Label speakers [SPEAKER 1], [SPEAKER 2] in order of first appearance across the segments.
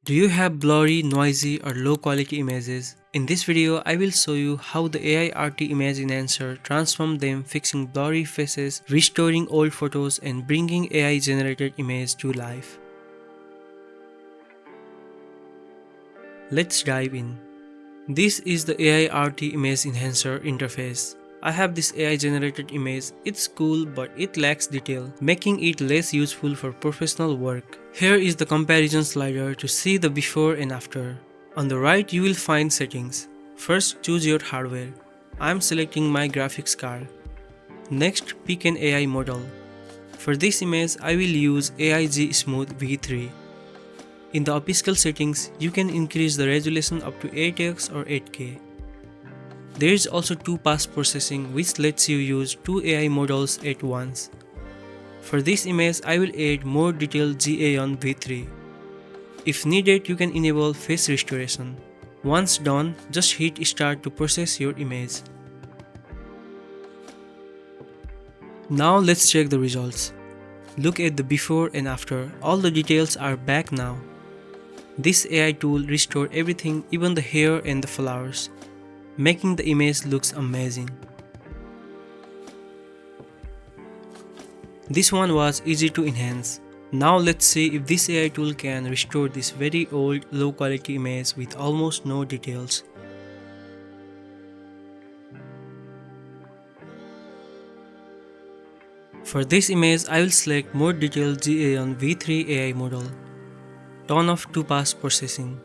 [SPEAKER 1] Do you have blurry, noisy or low quality images? In this video, I will show you how the Aiarty image enhancer transforms them, fixing blurry faces, restoring old photos and bringing AI generated image to life. Let's dive in. This is the Aiarty image enhancer interface. I have this AI generated image. It's cool but it lacks detail, making it less useful for professional work. Here is the comparison slider to see the before and after. On the right you will find settings. First choose your hardware. I am selecting my graphics card. Next pick an AI model. For this image I will use AIG Smooth V3. In the Upscale settings, you can increase the resolution up to 8x or 8K. There is also 2-pass processing which lets you use 2 AI models at once. For this image, I will add more detailed GA on V3. If needed, you can enable face restoration. Once done, just hit start to process your image. Now let's check the results. Look at the before and after, all the details are back now. This AI tool restores everything, even the hair and the flowers, making the image looks amazing. This one was easy to enhance. Now let's see if this AI tool can restore this very old low quality image with almost no details. For this image, I will select more detailed GA on V3 AI model. Turn off 2-pass processing.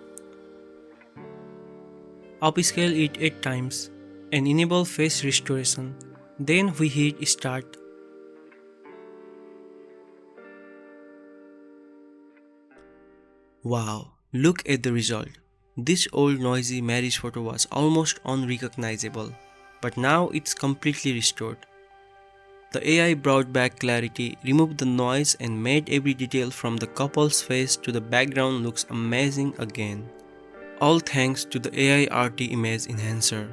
[SPEAKER 1] Upscale it 8 times and enable face restoration. Then we hit start. Wow, look at the result. This old noisy marriage photo was almost unrecognizable, but now it's completely restored. The AI brought back clarity, removed the noise and made every detail from the couple's face to the background looks amazing again. All thanks to the Aiarty image enhancer.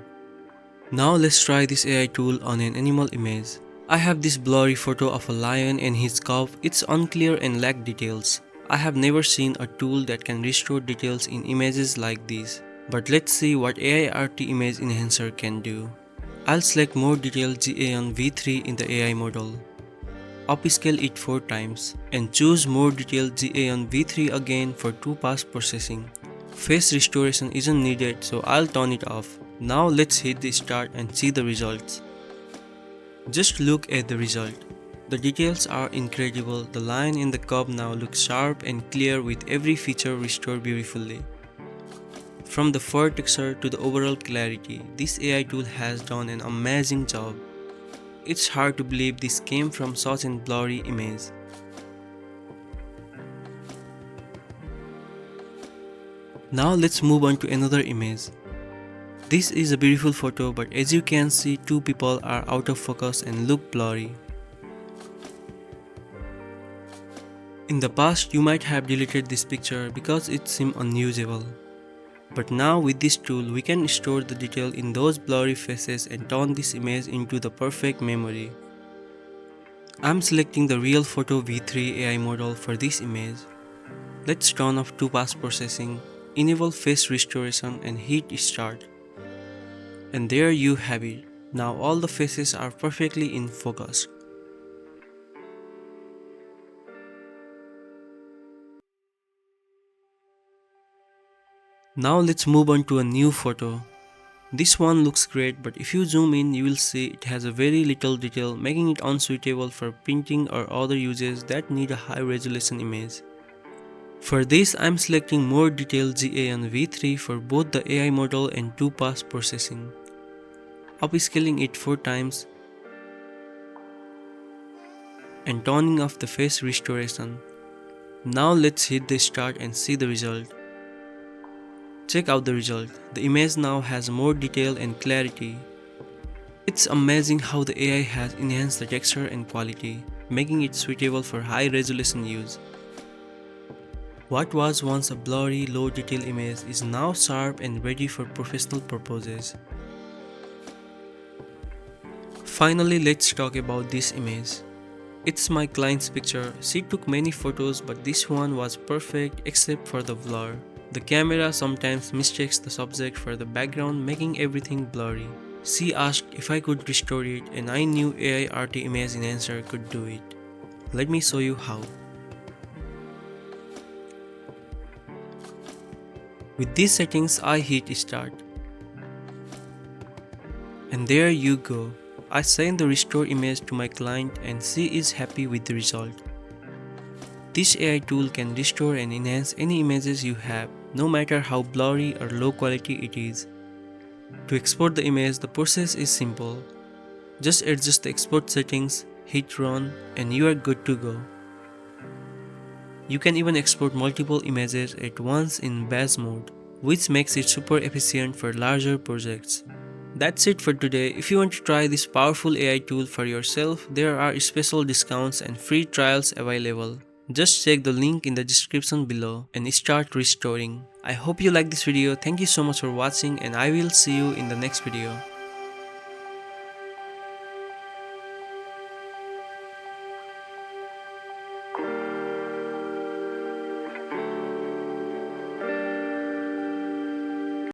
[SPEAKER 1] Now let's try this AI tool on an animal image. I have this blurry photo of a lion and his cub. It's unclear and lack details. I have never seen a tool that can restore details in images like these. But let's see what Aiarty image enhancer can do. I'll select more detailed GA on V3 in the AI model. Upscale it 4 times and choose more detailed GA on V3 again for 2-pass processing. Face restoration isn't needed, so I'll turn it off. Now let's hit the start and see the results. Just look at the result. The details are incredible. The lion and the cub now look sharp and clear with every feature restored beautifully. From the fur texture to the overall clarity, this AI tool has done an amazing job. It's hard to believe this came from such a blurry image. Now let's move on to another image. This is a beautiful photo, but as you can see, 2 people are out of focus and look blurry. In the past, you might have deleted this picture because it seemed unusable. But now with this tool, we can store the detail in those blurry faces and turn this image into the perfect memory. I'm selecting the Real Photo V3 AI model for this image. Let's turn off 2-pass processing, enable face restoration and hit start. And there you have it. Now all the faces are perfectly in focus. Now let's move on to a new photo. This one looks great, but if you zoom in you will see it has a very little detail, making it unsuitable for printing or other uses that need a high resolution image. For this, I'm selecting more detailed GA on V3 for both the AI model and 2-pass processing. Upscaling it 4 times and turning off the face restoration. Now let's hit the start and see the result. Check out the result. The image now has more detail and clarity. It's amazing how the AI has enhanced the texture and quality, making it suitable for high resolution use. What was once a blurry, low detail image is now sharp and ready for professional purposes. Finally, let's talk about this image. It's my client's picture. She took many photos, but this one was perfect except for the blur. The camera sometimes mistakes the subject for the background, making everything blurry. She asked if I could restore it, and I knew Aiarty Image Enhancer could do it. Let me show you how. With these settings, I hit start. And there you go. I send the restore image to my client and she is happy with the result. This AI tool can restore and enhance any images you have, no matter how blurry or low quality it is. To export the image, the process is simple. Just adjust the export settings, hit run, and you are good to go. You can even export multiple images at once in batch mode, which makes it super efficient for larger projects. That's it for today. If you want to try this powerful AI tool for yourself, there are special discounts and free trials available. Just check the link in the description below and start restoring. I hope you like this video. Thank you so much for watching and I will see you in the next video.